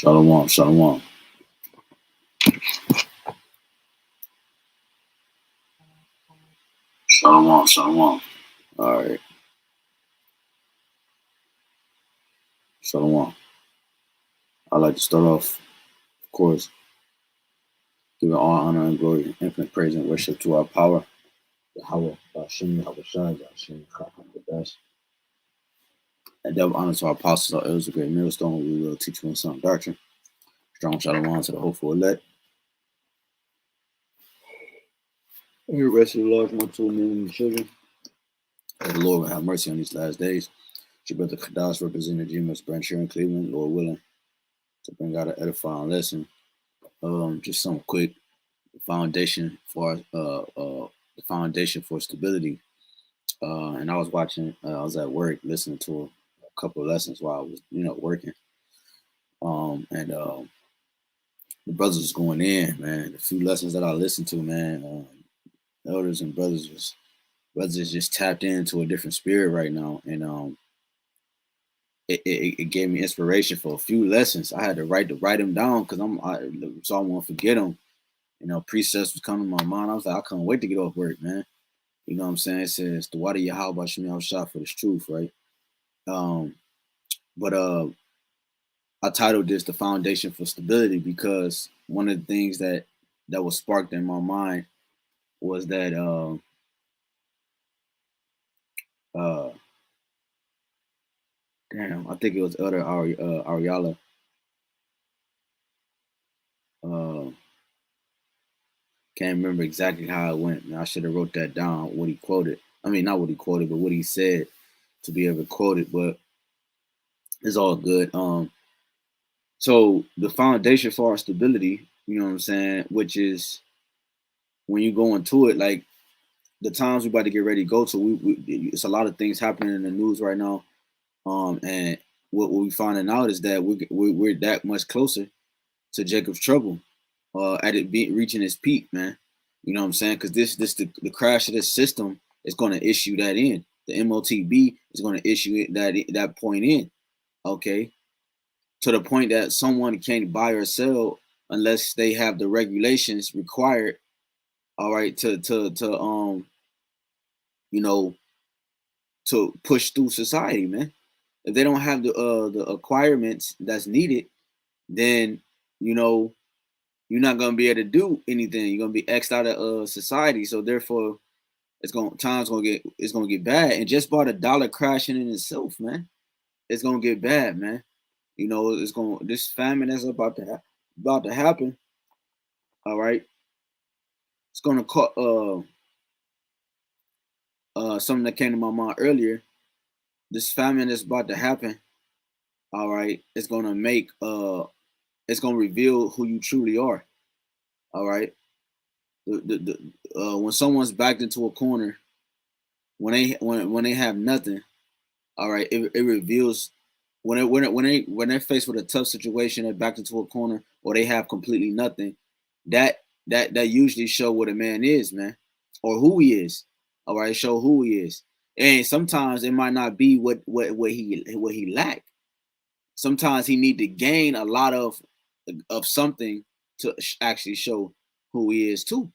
Shalom, shalom. Shalom, shalom. All right. Shalom. I'd like to start off, of course, giving all honor and glory, infinite praise and worship to our power, YAHAWAH, BAHASHAM, YAHAWASHI, HAQADASH. And double honor to our apostles, our elders, a great millstone. We will teach you in some doctrine. Strong shalom to the hopeful elect. And the rest of the large multitude of men and children. May the Lord will have mercy on these last days. Your brother HAQADASH representing GMS branch here in Cleveland, Lord willing, to bring out an edifying lesson. Just some quick foundation for the foundation for stability. And I was watching. I was at work listening to a couple of lessons while I was, working. The brothers was going in, man. The few lessons that I listened to, man, elders and brothers just tapped into a different spirit right now, and it gave me inspiration for a few lessons. I had to write them down because so I won't forget them. Precepts was coming to my mind. I was like, I couldn't wait to get off work, man. You know what I'm saying? It says the water YAHAWASHI for this truth, right? But I titled this "The Foundation for Stability" because one of the things that was sparked in my mind was that I think it was Elder Ariala. Can't remember exactly how it went. Man, I should have wrote that down. What he quoted. I mean, not what he quoted, but what he said to be able to quote it. But it's all good. So the foundation for our stability, you know what I'm saying, which is when you go into it, like the times we're about to get ready to go to, it's a lot of things happening in the news right now. And what we're finding out is that we're that much closer to Jacob's trouble, at it reaching its peak, man. You know what I'm saying? Because the crash of this system is going to issue that in. The MOTB is going to issue that point in. Okay, to the point that someone can't buy or sell unless they have the regulations required. All right, to push through society, man. If they don't have the acquirements that's needed, then you're not gonna be able to do anything. You're gonna be X'd out of society. So therefore, it's gonna get bad. And just by the dollar crashing in itself, man, it's gonna get bad, man. This famine that's about to happen. All right, it's gonna cause something that came to my mind earlier. This famine that's about to happen. All right, it's gonna it's gonna reveal who you truly are. All right. When someone's backed into a corner, when they have nothing, all right, it reveals when they're faced with a tough situation, they're backed into a corner, or they have completely nothing. That usually show what a man is, man, or who he is. All right, show who he is, and sometimes it might not be what he lack. Sometimes he need to gain a lot of something to actually show who he is too.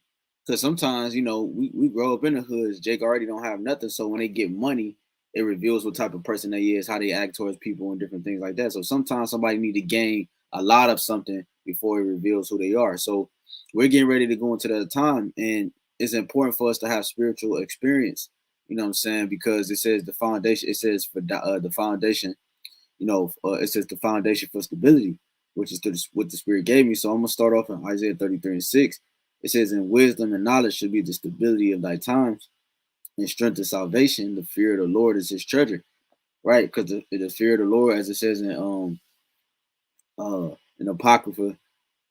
Because sometimes, we grow up in the hoods. Jake already don't have nothing. So when they get money, it reveals what type of person they is, how they act towards people and different things like that. So sometimes somebody need to gain a lot of something before it reveals who they are. So we're getting ready to go into that time. And it's important for us to have spiritual experience, you know what I'm saying? Because it says the foundation, it says for the foundation, it says the foundation for stability, which is what the Spirit gave me. So I'm going to start off in Isaiah 33:6. It says, "In wisdom and knowledge should be the stability of thy times, and strength of salvation. The fear of the Lord is his treasure." Right? Because the fear of the Lord, as it says in Apocrypha,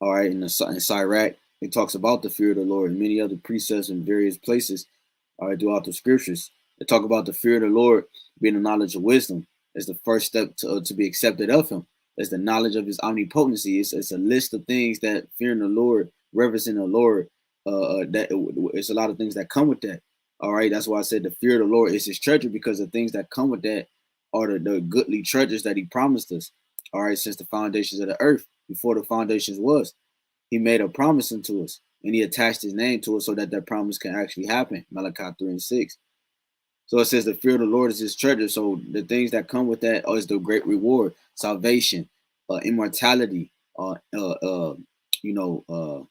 all right, in Sirach, it talks about the fear of the Lord and many other precepts in various places, all right, throughout the scriptures. They talk about the fear of the Lord being the knowledge of wisdom. It's the first step to be accepted of him. It's the knowledge of his omnipotency. It's a list of things that fearing the Lord, reverencing the Lord, that it's a lot of things that come with that. All right, that's why I said the fear of the Lord is his treasure, because the things that come with that are the goodly treasures that he promised us. All right, since the foundations of the earth. before the foundations was. He made a promise unto us, and he attached his name to it so that that promise can actually happen. Malachi 3:6. So it says the fear of the Lord is his treasure. So the things that come with that is the great reward, salvation, immortality, you know,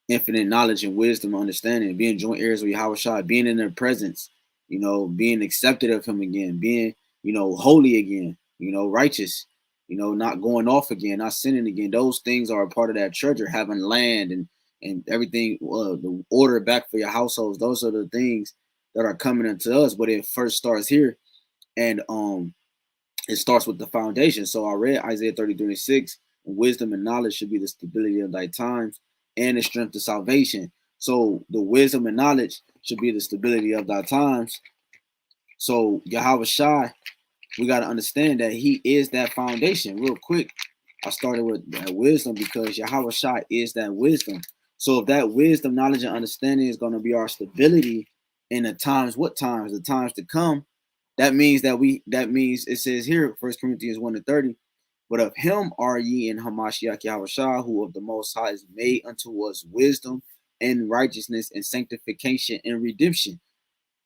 infinite knowledge and wisdom, understanding, being joint heirs with Yahawashi, being in their presence, you know, being accepted of him again, being, you know, holy again, you know, righteous, you know, not going off again, not sinning again. Those things are a part of that treasure, having land and everything, the order back for your households. Those are the things that are coming into us, but it first starts here. And it starts with the foundation. So I read Isaiah 33:6, wisdom and knowledge should be the stability of thy times and the strength of salvation. So the wisdom and knowledge should be the stability of thy times. So Yahweh Shai, we got to understand that he is that foundation. Real quick, I started with that wisdom because Yahweh Shai is that wisdom. So if that wisdom, knowledge, and understanding is going to be our stability in the times, what times? The times to come. That means it says here, 1 Corinthians 1:30, but of him are ye in Hamashiach Yahushua, who of the Most High is made unto us wisdom and righteousness and sanctification and redemption.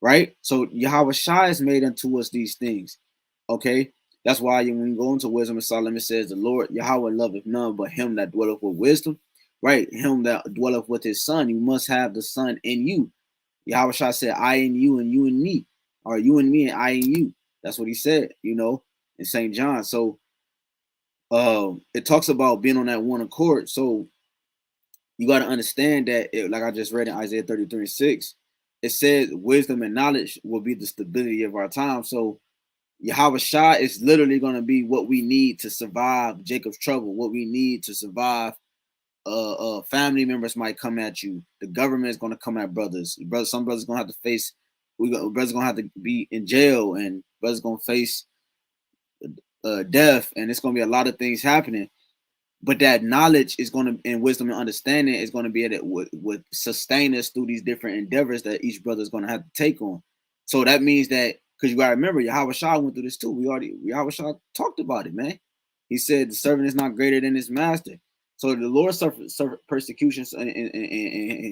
Right? So Yahushua is made unto us these things. Okay? That's why when you go into wisdom and Solomon, it says the Lord Yahweh loveth none but him that dwelleth with wisdom. Right? Him that dwelleth with his son. You must have the son in you. Yahushua said, I in you and you in me. Or you and me and I in you. That's what he said, you know, in St. John. So it talks about being on that one accord. So you got to understand that, like I just read in Isaiah 33:6, it says wisdom and knowledge will be the stability of our time. So Yahweh Shai is literally going to be what we need to survive Jacob's trouble, what we need to survive. Family members might come at you. The government is going to come at brothers. Some brothers going to have to face. Brothers going to have to be in jail, and brothers going to face death, and it's going to be a lot of things happening. But that knowledge is going to, and wisdom and understanding is going to be able to would sustain us through these different endeavors that each brother is going to have to take on. So that means that, because you got to remember, Yahweh Shah went through this too. Yahweh Shah talked about it, man. He said the servant is not greater than his master. So the Lord suffered persecutions, and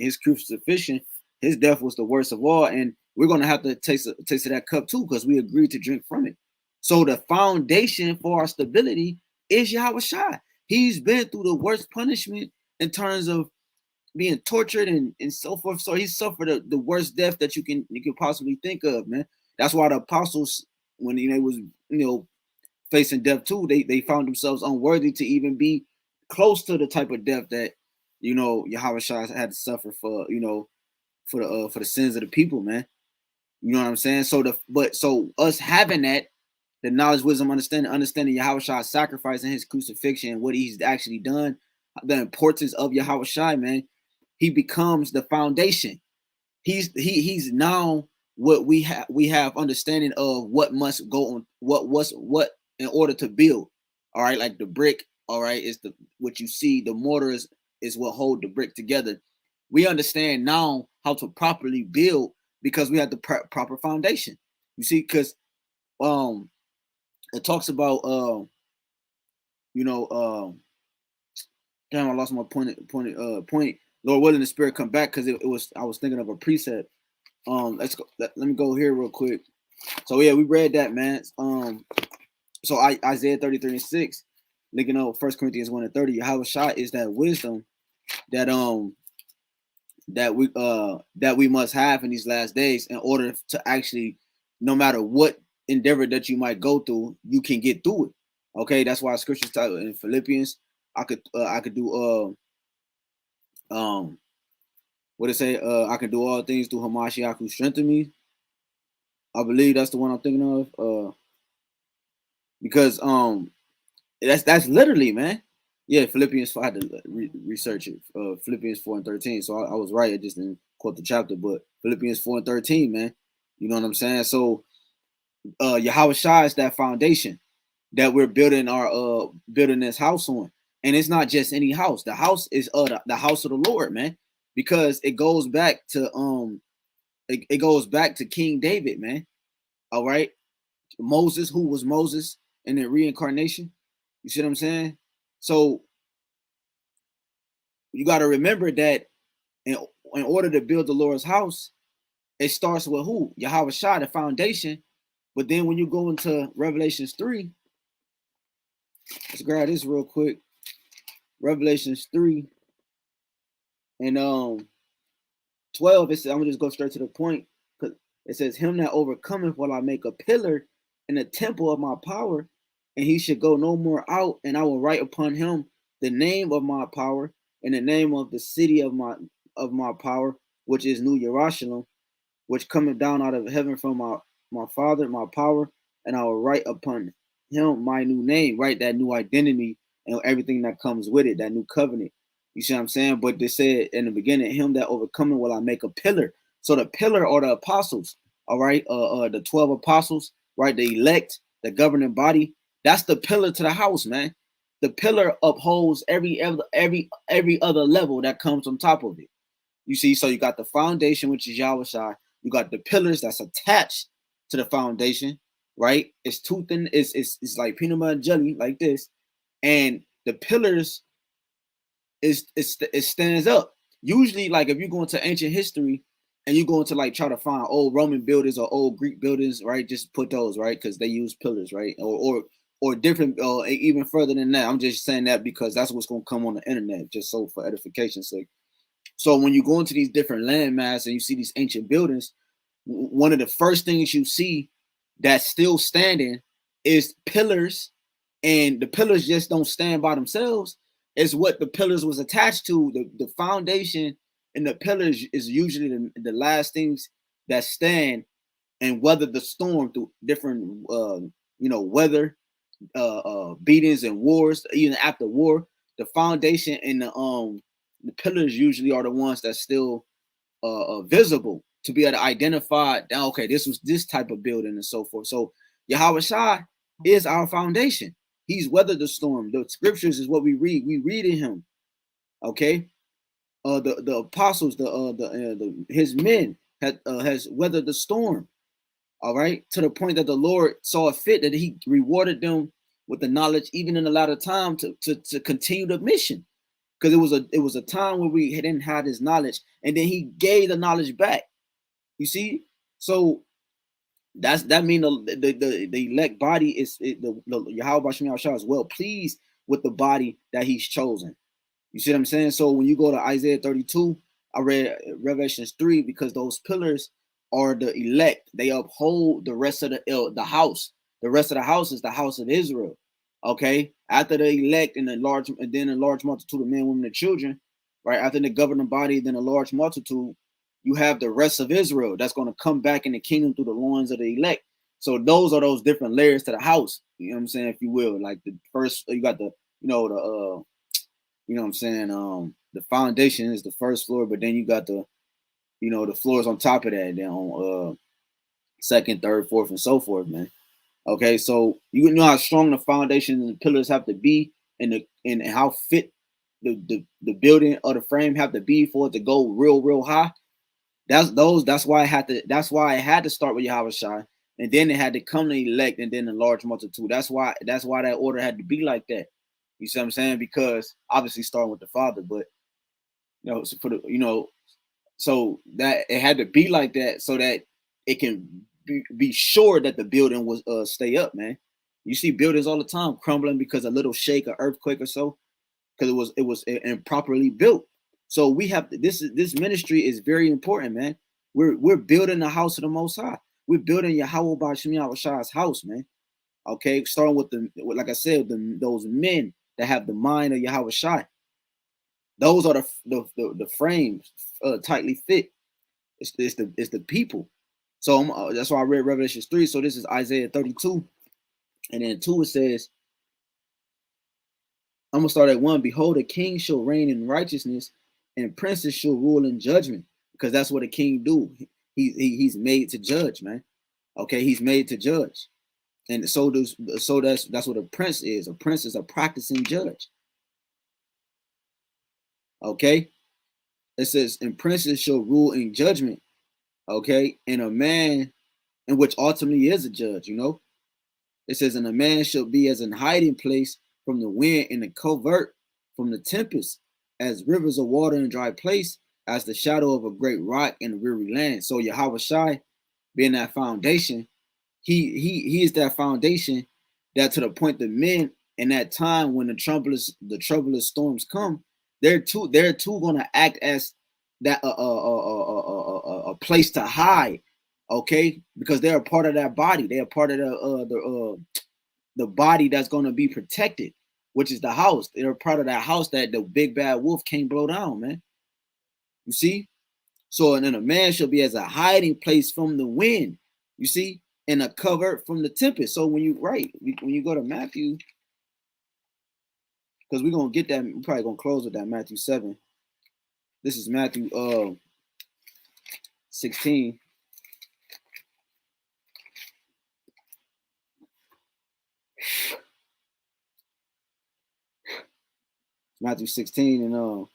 his crucifixion, his death was the worst of all. And we're going to have to taste of that cup too, because we agreed to drink from it. So the foundation for our stability is Yahweh Shai. He's been through the worst punishment in terms of being tortured and so forth. So he suffered the worst death that you can possibly think of, man. That's why the apostles, when they was facing death too, they found themselves unworthy to even be close to the type of death that Yahweh Shai had to suffer for for the sins of the people, man. You know what I'm saying? So us having that, the knowledge, wisdom, understanding Yahweh Shai's sacrifice and his crucifixion and what he's actually done, the importance of Yahweh Shai, man, he becomes the foundation. He's now what we have understanding of what must go on, what in order to build. All right, like the brick, all right, is what you see, the mortar is what hold the brick together. We understand now how to properly build because we have the proper foundation. You see, because it talks about damn, I lost my point. Lord willing, the spirit come back, because I was thinking of a precept. Let's go. Let me go here real quick. So yeah, we read that, man. So Isaiah 33:6, linking up 1 Corinthians 1:30. Yahweh Shai is that wisdom that that we must have in these last days in order to actually, no matter what endeavor that you might go through, you can get through it. Okay, that's why scriptures tell in Philippians, I could do what it say, I can do all things through Hamashiach who strengthened me. I believe that's the one I'm thinking of. Because that's literally, man. Yeah, Philippians 4. I had to research it. Philippians 4:13. So I was right. I just didn't quote the chapter, but Philippians 4:13, man. You know what I'm saying? So Yahweh Shai is that foundation that we're building building this house on. And it's not just any house. The house is the house of the Lord, man. Because it goes back to it goes back to King David, man. All right. Moses, who was Moses in the reincarnation. You see what I'm saying? So you got to remember that in order to build the Lord's house, it starts with who? Yahawashi, the foundation. But then when you go into Revelations 3, let's grab this real quick. Revelations 3 and 12, it says, I'm gonna just go straight to the point, because it says, him that overcometh will I make a pillar in the temple of my power, and he should go no more out, and I will write upon him the name of my power, and the name of the city of my power, which is New Jerusalem, which cometh down out of heaven from my father, my power, and I will write upon him my new name, right? That new identity and everything that comes with it, that new covenant. You see what I'm saying? But they said in the beginning, him that overcoming will I make a pillar. So the pillar are the apostles, all right? The 12 apostles, right? The elect, the governing body. That's the pillar to the house, man. The pillar upholds every other level that comes on top of it. You see, so you got the foundation, which is Yahawashi. You got the pillars that's attached to the foundation, right? It's too thin. It's like peanut butter and jelly, like this. And the pillars it stands up. Usually, like if you go into ancient history and you go into like try to find old Roman buildings or old Greek buildings, right? Just put those, right? Because they use pillars, right? Or different, even further than that. I'm just saying that because that's what's gonna come on the internet, just so for edification's sake. So when you go into these different landmass and you see these ancient buildings, one of the first things you see that's still standing is pillars, and the pillars just don't stand by themselves. It's what the pillars was attached to. The foundation and the pillars is usually the last things that stand and weather the storm through different weather beatings and wars. Even after war, the foundation and the pillars usually are the ones that still visible to be able to identify, okay, this was this type of building and so forth. So Yahawashi is our foundation. He's weathered the storm. The scriptures is what we read. We read in him. Okay. The apostles, his men has weathered the storm. All right, to the point that the Lord saw it fit that he rewarded them with the knowledge, even in a lot of time to continue the mission. Because it was a time where we didn't have his knowledge, and then he gave the knowledge back. You see, so that mean the elect body the Yahawashi is well pleased with the body that he's chosen. You see what I'm saying? So when you go to Isaiah 32, I read Revelations 3 because those pillars are the elect. They uphold the rest of the house. The rest of the house is the house of Israel. Okay, after the elect and then a large multitude of men, women, and children, right? After the governing body, then a large multitude, you have the rest of Israel that's going to come back in the kingdom through the loins of the elect. So those are those different layers to the house. You know what I'm saying? If you will, like the first, you got the you know what I'm saying? The foundation is the first floor, but then you got the floors on top of that, then on second, third, fourth, and so forth, man. Okay, so you know how strong the foundation and the pillars have to be, and how fit the building or the frame have to be for it to go real high. That's why it had to start with Yahawashi, and then it had to come to elect, and then a large multitude. That's why that order had to be like that. You see what I'm saying? Because obviously starting with the Father, but so for the so that it had to be like that so that it can be sure that the building was stay up, man. You see buildings all the time crumbling because a little shake or earthquake or so, because it was improperly built. So we have this ministry is very important, man. We're building the house of the Most High. We're building Yahawah's house, man. Okay, starting with like I said, those men that have the mind of Yahawashi. Those are the frames tightly fit. It's the people. So that's why I read Revelations 3. So this is Isaiah 32, and then 2 it says, I'm gonna start at 1. Behold, a king shall reign in righteousness, and princes shall rule in judgment, because that's what a king do. He's made to judge, man. Okay, he's made to judge, and that's what a prince is. A prince is a practicing judge. Okay, it says, and princes shall rule in judgment. Okay, and a man, and which ultimately is a judge. It says, and a man shall be as an hiding place from the wind, and a covert from the tempest. as rivers of water in dry place, as the shadow of a great rock in a weary land. So Yahawashi being that foundation, he is that foundation that to the point that men in that time when the troublous storms come, they're too gonna act as that a place to hide, okay? Because they're a part of that body. They're a part of the body that's gonna be protected, which is the house. They're a part of that house that the big bad wolf can't blow down, man. You see? So, and then a man shall be as a hiding place from the wind, you see, and a cover from the tempest. So when you when you go to Matthew, because we're gonna get that, we're probably gonna close with that Matthew 7. This is Matthew 16. Matthew 16 and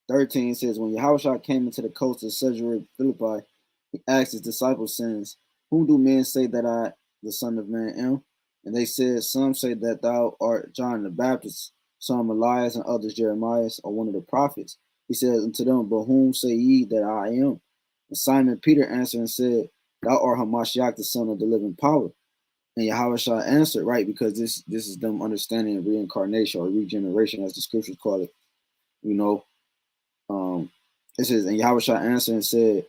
13 says, when Yahushua came into the coast of Caesarea Philippi, he asked his disciples, saying, whom do men say that I, the Son of Man, am? And they said, some say that thou art John the Baptist, some Elias, and others Jeremiah, or one of the prophets. He said unto them, but whom say ye that I am? And Simon Peter answered and said, thou art Hamashiach, the Son of the living power. And Yahushua answered, right, because this is them understanding reincarnation or regeneration, as the scriptures call it, you know. It says, and Yahushua answered and said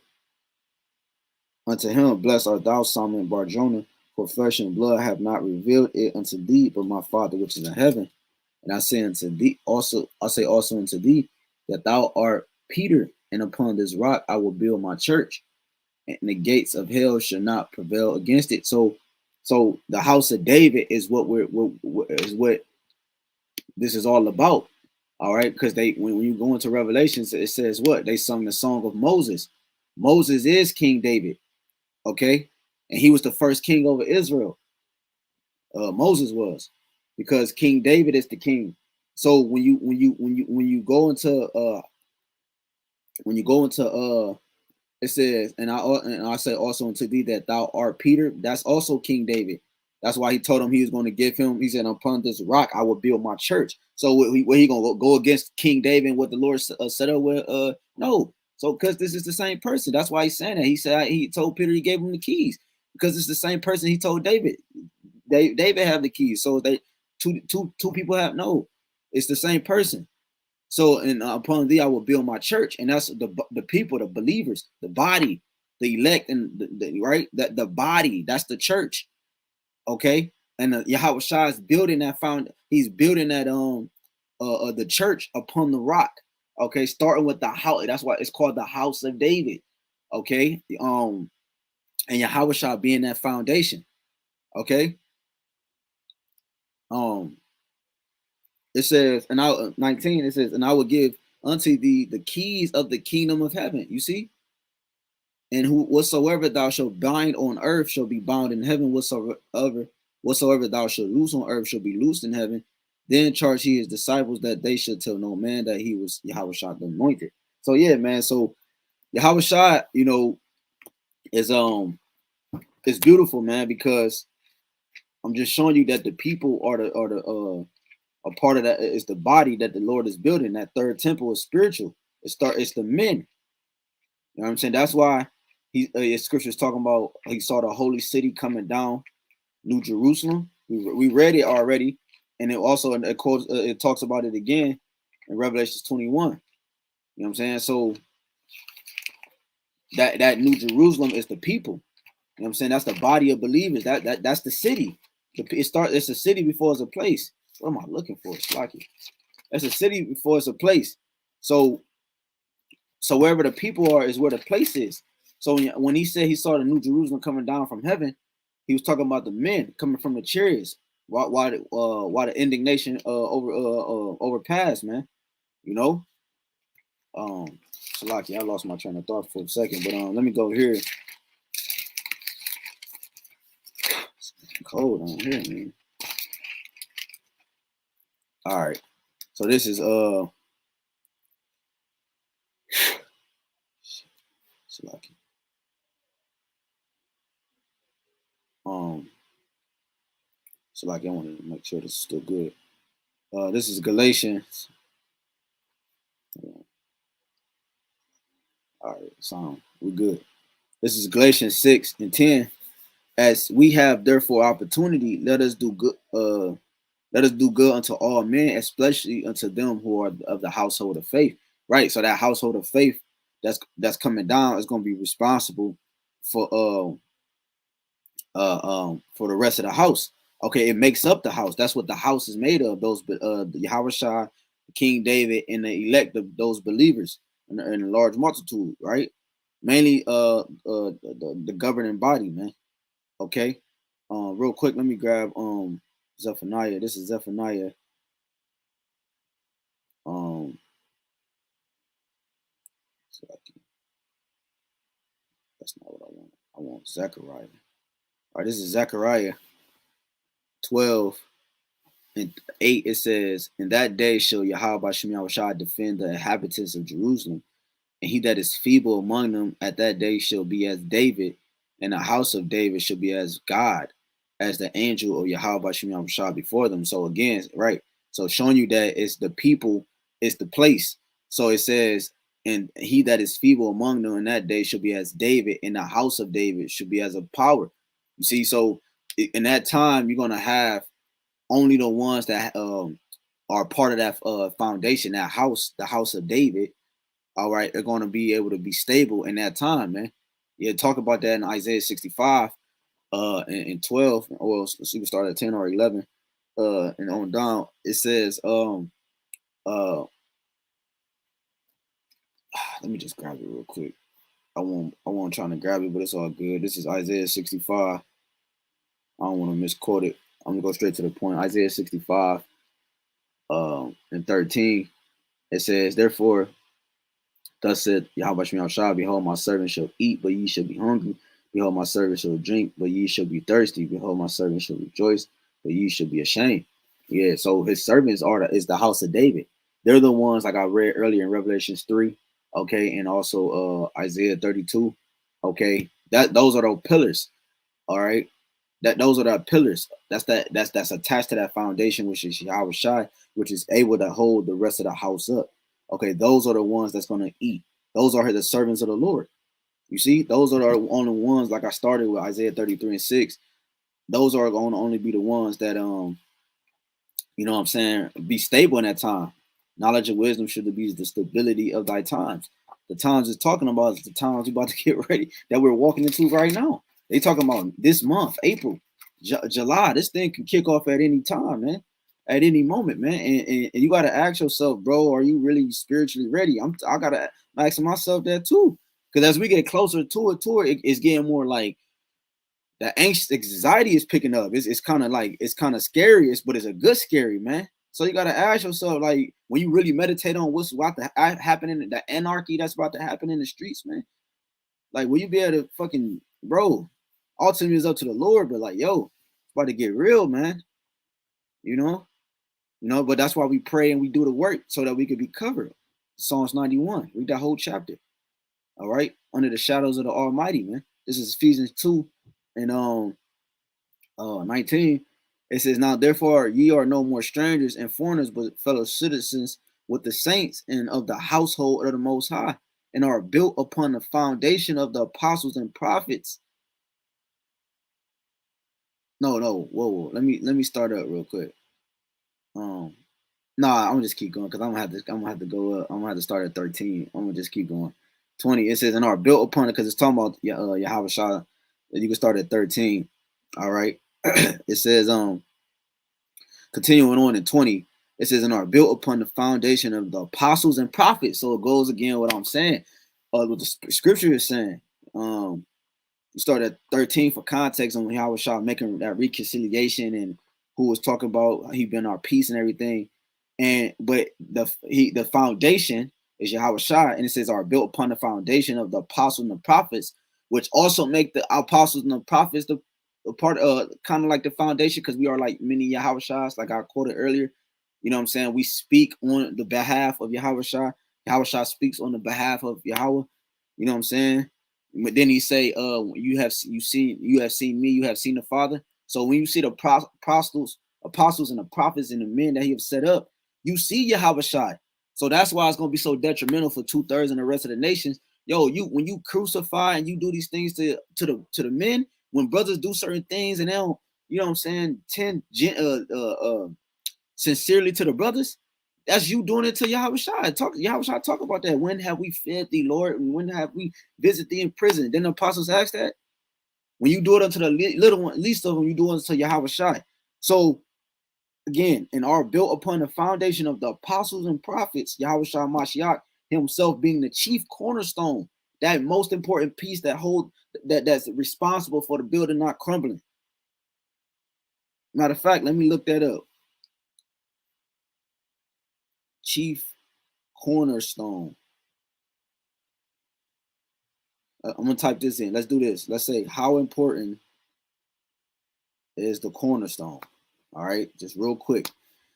unto him, blessed art thou, Simon Bar-Jonah, for flesh and blood have not revealed it unto thee, but my Father which is in heaven. And I say unto thee also, unto thee, that thou art Peter, and upon this rock I will build my church, and the gates of hell shall not prevail against it. So the house of David is what what this is all about. All right, because when you go into Revelations, it says what? They sung the song of Moses. Moses is King David, okay? And he was the first king over Israel. Moses was, because King David is the king. So when you go into it says, and I say also unto thee that thou art Peter. That's also King David. That's why he told him he was going to give him. He said, upon this rock I will build my church. So what he gonna go against King David and what the Lord set up with? No. So because this is the same person. That's why he's saying that. He said he told Peter he gave him the keys, because it's the same person he told David. David have the keys. So they two people have, no. It's the same person. So, and upon thee I will build my church, and that's the people, the believers, the body, the elect, and the right, that the body, that's the church, okay. And Yahawashi is building that he's building that the church upon the rock, okay. Starting with the house, that's why it's called the house of David, okay. And Yahawashi being that foundation, okay. It says, and 19, it says, and I will give unto thee the keys of the kingdom of heaven. You see? And whatsoever thou shalt bind on earth shall be bound in heaven, whatsoever thou shalt loose on earth shall be loosed in heaven. Then charged he his disciples that they should tell no man that he was Yahawashi the anointed. So yeah, man. So Yahawashi, you know, is it's beautiful, man, because I'm just showing you that the people are a part of that is the body that the Lord is building. That third temple is spiritual. It's the men. You know what I'm saying? That's why his scripture is talking about he saw the holy city coming down, New Jerusalem. We read it already, and it also it talks about it again in Revelation 21. You know what I'm saying? So that New Jerusalem is the people. You know what I'm saying? That's the body of believers. That's the city. It's a city before it's a place. What am I looking for? It's like it. That's a city before it's a place. So wherever the people are is where the place is. So when he said he saw the New Jerusalem coming down from heaven, he was talking about the men coming from the chariots. Why the indignation overpassed, man. You know? So lucky I lost my train of thought for a second, but let me go here. It's cold on here, man. All right. So this is so lucky. So like I want to make sure this is still good. This is Galatians All right, so we're good. This is Galatians 6 and 10. As we have therefore opportunity, let us do good. Let us do good unto all men, especially unto them who are of the household of faith. Right. So that household of faith that's coming down is going to be responsible for for the rest of the house. Okay, it makes up the house. That's what the house is made of. Those the YAHWASHI, King David, and the elect of those believers in a large multitude, right? Mainly the governing body, man. Okay. Real quick, let me grab Zephaniah. This is Zephaniah. So that's not what I want. I want Zechariah. All right, this is Zechariah 12 and 8. It says, "In that day shall Yahawah defend the inhabitants of Jerusalem, and he that is feeble among them at that day shall be as David, and the house of David shall be as God, as the angel of Yahawah before them." So again, right? So showing you that it's the people, it's the place. So it says, "And he that is feeble among them in that day shall be as David, and the house of David should be as a power." You see, so in that time, you're gonna have only the ones that are part of that foundation, that house, the house of David. All right, are going to be able to be stable in that time, man. Yeah, talk about that in Isaiah 65 and 12, or let's see, we start at 10 or 11 and on down. It says let me just grab it real quick. I won't trying to grab it, but it's all good. This is Isaiah 65. I don't want to misquote it. I'm gonna go straight to the point. Isaiah 65 and 13. It says, "Therefore thus said Yahawah, behold, my servant shall eat, but ye shall be hungry. Behold, my servant shall drink, but ye shall be thirsty. Behold, my servant shall rejoice, but ye shall be ashamed." Yeah, so his servants is the house of David. They're the ones like I read earlier in Revelations 3, okay, and also Isaiah 32. Okay, that those are those pillars, all right. That those are the pillars. That's attached to that foundation, which is Yahawah, which is able to hold the rest of the house up. Okay, those are the ones that's gonna eat. Those are the servants of the Lord. You see, those are the only ones. Like I started with Isaiah 33 and 6. Those are going to only be the ones that you know what I'm saying, be stable in that time. Knowledge and wisdom should be the stability of thy times. The times it's talking about is the times we're about to get ready that we're walking into right now. They talking about this month, April, July. This thing can kick off at any time, man. At any moment, man. And you got to ask yourself, bro, are you really spiritually ready? I got to ask myself that too. Because as we get closer to it's getting more like the anxiety is picking up. It's kind of like, it's kind of scary, but it's a good scary, man. So you gotta ask yourself, like, when you really meditate on what's about to happen in the anarchy that's about to happen in the streets, man. Like, will you be able to fucking, bro? Ultimately, is up to the Lord, but like, yo, it's about to get real, man. You know, But that's why we pray and we do the work so that we could be covered. Psalms 91, read that whole chapter. All right, under the shadows of the Almighty, man. This is Ephesians 2 and 19, it says, "Now therefore ye are no more strangers and foreigners, but fellow citizens with the saints and of the household of the Most High, and are built upon the foundation of the apostles and prophets." No, whoa. Let me start up real quick. Nah, I'm gonna just keep going because I'm gonna have to go up. I'm gonna have to start at 13. I'm gonna just keep going. 20. It says, "And are built upon it," because it's talking about Yahawah. You can start at 13. All right. It says, continuing on in 20, it says, "And are built upon the foundation of the apostles and prophets." So it goes again what I'm saying, what the scripture is saying. You start at 13 for context on how Shah making that reconciliation and who was talking about he been our peace and everything. But the foundation is Yahweh Shah, and it says are built upon the foundation of the apostles and the prophets, which also make the apostles and the prophets the part kind of like the foundation, because we are like many Yahweh Shahs, like I quoted earlier. You know what I'm saying? We speak on the behalf of Yahweh Shah. Yahweh Shah speaks on the behalf of Yahweh. You know what I'm saying? But then he say, you have seen me, you have seen the Father. So when you see the apostles and the prophets and the men that he have set up, you see Yahweh Shai. So that's why it's gonna be so detrimental for 2/3 and the rest of the nations, Yo, when you crucify and you do these things to the men, when brothers do certain things and they don't, you know what I'm saying, sincerely to the brothers, that's you doing it to Yahawashi. Yahawashi talk about that. When have we fed thee, Lord? And when have we visited thee in prison? Then the apostles asked that. When you do it unto the little one, least of them, you do it unto Yahawashi. So again, and are built upon the foundation of the apostles and prophets, Yahawashi Mashiach himself being the chief cornerstone, that most important piece that's responsible for the building not crumbling. Matter of fact, let me look that up. Chief cornerstone. I'm gonna type this in. Let's do this. Let's say, how important is the cornerstone? All right, just real quick.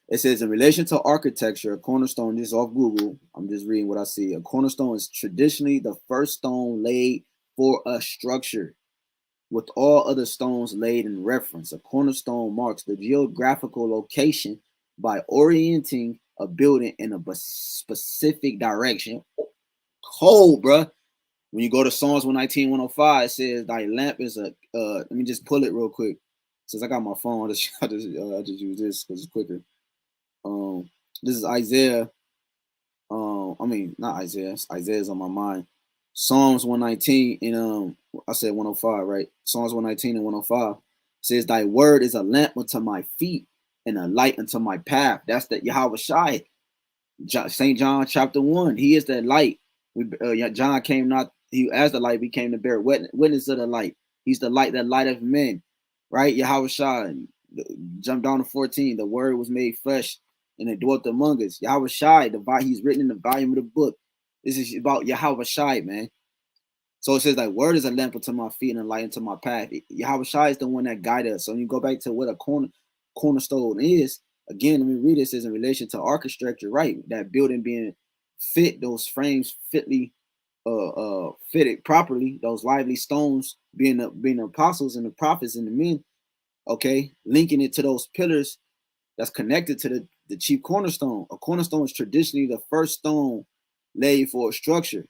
It says, in relation to architecture, a cornerstone, this is off Google, I'm just reading what I see. A cornerstone is traditionally the first stone laid for a structure, with all other stones laid in reference. A cornerstone marks the geographical location by orienting a building in a specific direction. Cold, bruh. When you go to Psalms 119, 105, it says, thy lamp is a, let me just pull it real quick. Since I got my phone, I just use this because it's quicker. This is Isaiah. I mean, not Isaiah. Isaiah's on my mind. Psalms 119 and I said 105, right? Psalms 119 and 105 says, thy word is a lamp unto my feet and a light unto my path. That's the Yahawashi. St. John chapter 1. He is the light. John came not, he as the light became to bear witness of the light. He's the light that lighteth men, right? Yahawashi. Jump down to 14. The word was made flesh and it dwelt among us. Yahawashi, he's written in the volume of the book. This is about Yahawashi, man. So it says like, word is a lamp unto my feet and a light unto my path. Yahawashi is the one that guided us. So when you go back to what a cornerstone is, again, let me read this. Is in relation to architecture, right? That building being fit, those frames fitly fitted properly, those lively stones being the apostles and the prophets and the men, okay, linking it to those pillars that's connected to the chief cornerstone. A cornerstone is traditionally the first stone laid for a structure.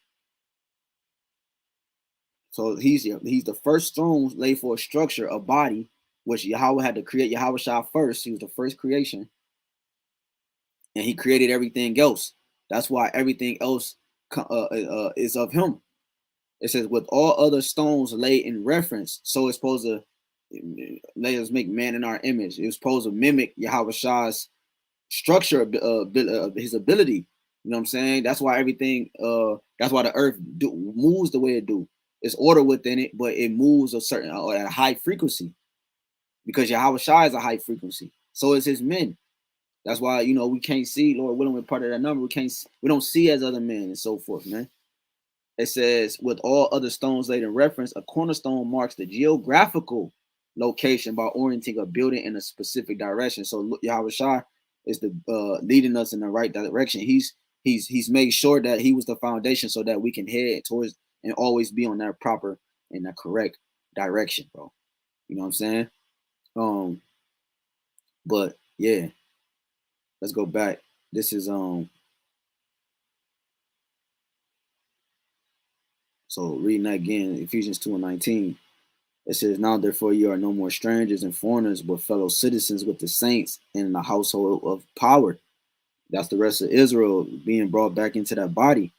So he's the first stone laid for a structure, a body, which Yahweh had to create. Yahawashi first. He was the first creation, and he created everything else. That's why everything else is of him. It says, with all other stones laid in reference. So it's supposed to let us make man in our image. It's supposed to mimic Yahawashi's structure of his ability. You know what I'm saying? That's why everything, that's why the earth moves the way it do. It's order within it, but it moves at a high frequency, because Yahawashi is a high frequency. So is his men. That's why, you know, we can't see, Lord willing, we're part of that number. We don't see as other men and so forth, man. It says, with all other stones laid in reference, a cornerstone marks the geographical location by orienting a building in a specific direction. So Yahawashi is the leading us in the right direction. He's made sure that he was the foundation so that we can head towards and always be on that proper and that correct direction, bro. You know what I'm saying? But yeah, let's go back. This is so reading that again, Ephesians 2:19. It says, now therefore you are no more strangers and foreigners, but fellow citizens with the saints in the household of power. That's the rest of Israel being brought back into that body,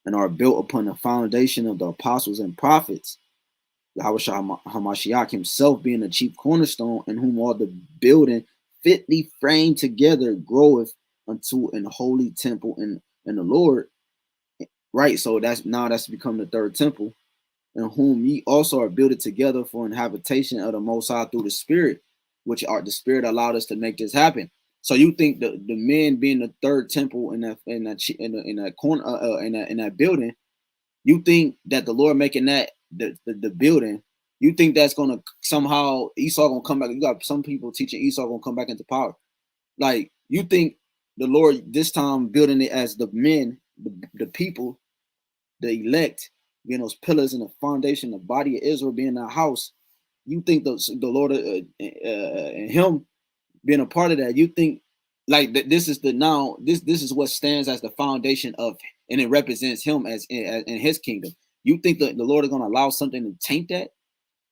and are built upon the foundation of the apostles and prophets. Yahawashi Hamashiach himself being the chief cornerstone, in whom all the building fitly framed together groweth unto an holy temple in the Lord. Right. So that's become the third temple, in whom ye also are builded together for an habitation of the Most High through the Spirit, which the Spirit allowed us to make this happen. So you think the men being the third temple in that corner in that building, you think that the Lord making that the building, you think that's gonna somehow Esau gonna come back? You got some people teaching Esau gonna come back into power. Like, you think the Lord this time building it as the men, the people, the elect, being those pillars and the foundation, the body of Israel being a house. You think the Lord and him being a part of that, you think like this is this is what stands as the foundation of and it represents him as in his kingdom. You think that the Lord is going to allow something to taint that?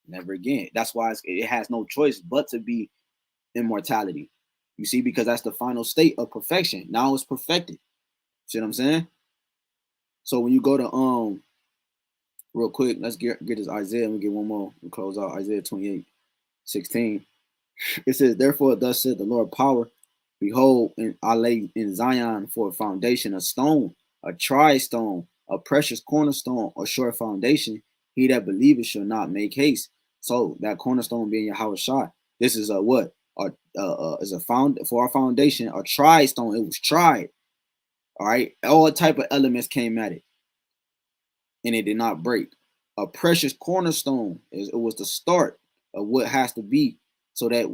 Never again. That's why it has no choice but to be immortality. You see, because that's the final state of perfection. Now it's perfected. See what I'm saying? So when you go to real quick, let's get this Isaiah and we get one more. We close out Isaiah 28:16. It says, therefore, thus said the Lord power, behold, I lay in Zion for a foundation, a stone, a tried stone, a precious cornerstone, a sure foundation. He that believeth shall not make haste. So that cornerstone being Yahawashi. This is a what? Is a for our foundation, a tried stone. It was tried. All right. All type of elements came at it, and it did not break. A precious cornerstone it was the start of what has to be, so that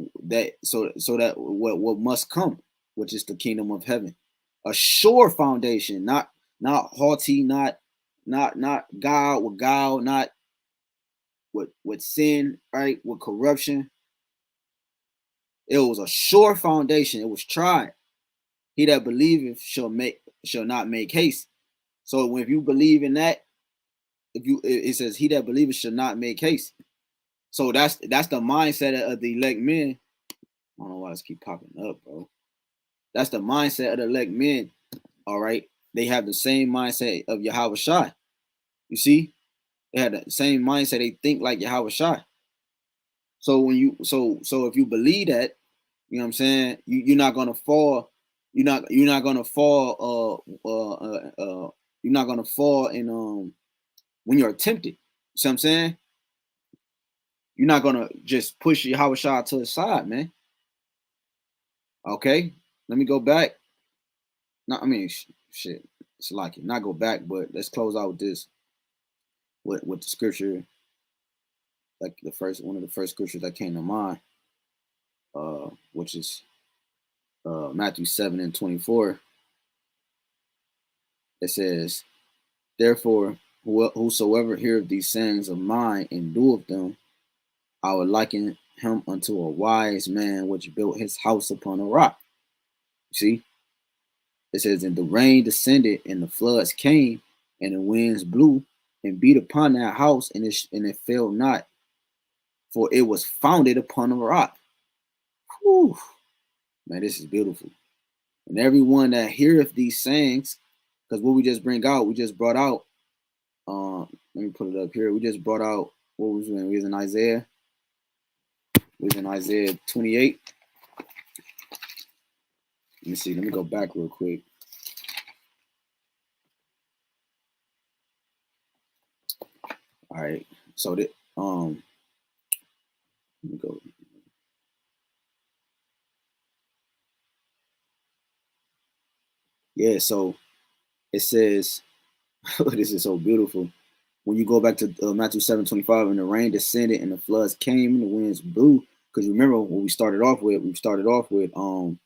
what must come, which is the kingdom of heaven. A sure foundation, not haughty, not God with God, not with sin, right? With corruption. It was a sure foundation. It was tried. He that believeth shall not make haste. So if you believe in that, it says he that believeth shall not make haste. So that's the mindset of the elect men. I don't know why this keep popping up, bro. That's the mindset of the elect men. All right, they have the same mindset of Yahawashi. You see, they had the same mindset. They think like Yahawashi. So when you so if you believe that, you know what I'm saying, you're not gonna fall. You're not gonna fall. You're not gonna fall in when you're tempted. You see what I'm saying? You're not gonna just push Yahawashi to the side, man. Okay, let me go back. No, I mean shit. It's like it. Not go back, but let's close out with this. With the scripture, like one of the first scriptures that came to mind, which is Matthew 7:24. It says, therefore, whosoever heareth these sayings of mine and doeth them, I will liken him unto a wise man which built his house upon a rock. You see? It says, and the rain descended, and the floods came, and the winds blew and beat upon that house, and it fell not, for it was founded upon a rock. Whew. Man, this is beautiful. And everyone that heareth these sayings, because what we just brought out, let me put it up here. We just brought out, what was we was in Isaiah? We was in Isaiah 28. Let me see. Let me go back real quick. All right. So that let me go. Yeah. So it says, this is so beautiful. When you go back to Matthew 7:25, and the rain descended, and the floods came, and the winds blew. Because remember what we started off with. We started off with one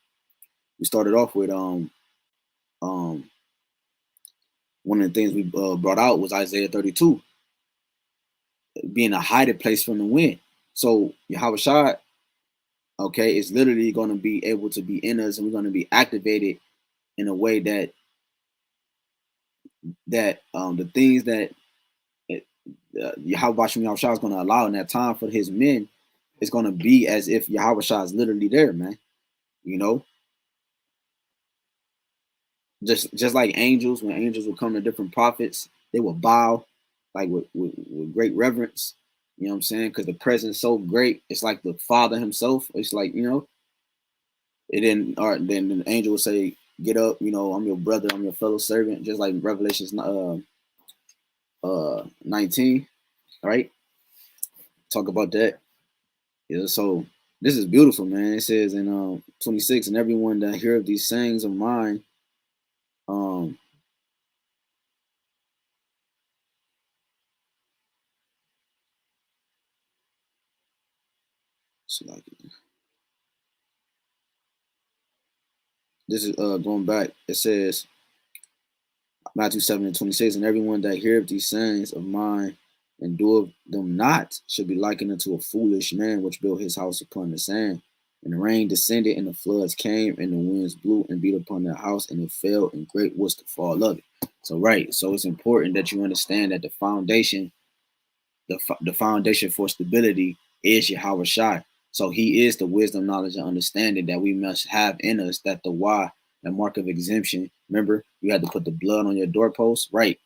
of the things we brought out was Isaiah 32, being a hiding place from the wind. So Yahawashi, okay, is literally going to be able to be in us, and we're going to be activated in a way that the things that Yahawashi is going to allow in that time for his men is going to be as if Yahawashi is literally there, man. You know, just like angels, when angels will come to different prophets, they will bow like with great reverence. You know what I'm saying? Because the presence is so great. It's like the Father himself. It's like, you know, then the angel will say, get up, you know, I'm your brother, I'm your fellow servant, just like Revelations 19, right? Talk about that. Yeah, so this is beautiful, man. It says in 26, and everyone that hear of these sayings of mine, so like this is going back. It says Matthew 7:26, and everyone that heareth these sayings of mine and doeth them not should be likened unto a foolish man which built his house upon the sand. And the rain descended, and the floods came, and the winds blew and beat upon the house, and it fell, and great was the fall of it. So, right. So it's important that you understand that the foundation, the foundation for stability is YAHAWASHI. So he is the wisdom, knowledge, and understanding that we must have in us. That the Y, the mark of exemption. Remember, you had to put the blood on your doorpost, right?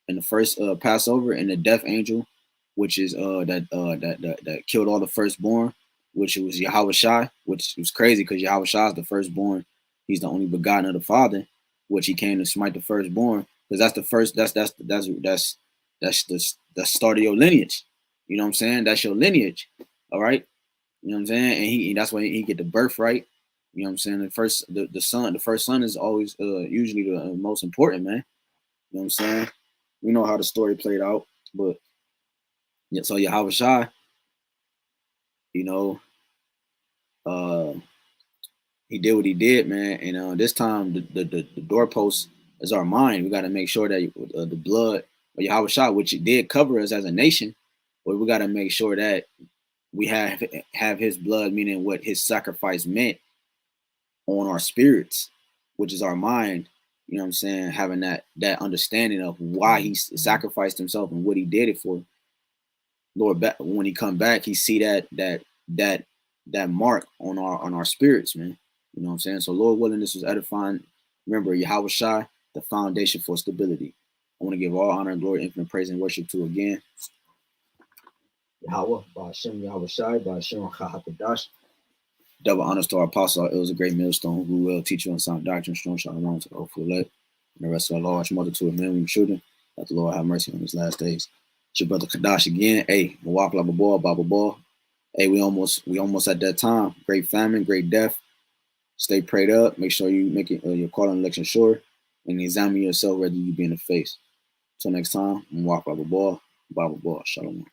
In the first Passover, and the death angel, which is that killed all the firstborn, which was YAHAWASHI, which was crazy because YAHAWASHI is the firstborn. He's the only begotten of the Father, which he came to smite the firstborn, because that's the first. That's the start of your lineage. You know what I'm saying? That's your lineage. All right. You know what I'm saying? And that's why he get the birthright. You know what I'm saying? The first son is always usually the most important, man. You know what I'm saying? We know how the story played out, but yeah, so YAHAWASHI, you know, he did what he did, man. And this time the doorpost is our mind. We got to make sure that the blood of YAHAWASHI, which it did cover us as a nation, but we got to make sure that we have his blood, meaning what his sacrifice meant on our spirits, which is our mind. You know what I'm saying? Having that understanding of why he sacrificed himself and what he did it for. Lord, when he come back, he see that mark on our spirits, man. You know what I'm saying? So Lord willing, this was edifying. Remember, YAHAWASHI, the foundation for stability. I want to give all honor and glory, infinite praise and worship to again Yahawah, BAHASHAM, YAHAWASHI, BAHASHAM, HAQADASH. Double honors to our apostle. It was a great millstone who will teach you on sound doctrine, strong shalom to the hopeful elect, and the rest of our large multitude of men and children. That the Lord have mercy on these last days. It's your brother Kadash again. Hey, walk like a ball, Bible ball. Hey, we almost at that time. Great famine, great death. Stay prayed up. Make sure you make it your call on election sure, and examine yourself whether you be in the face. Until next time, walk like a ball, Bible ball. Shalom.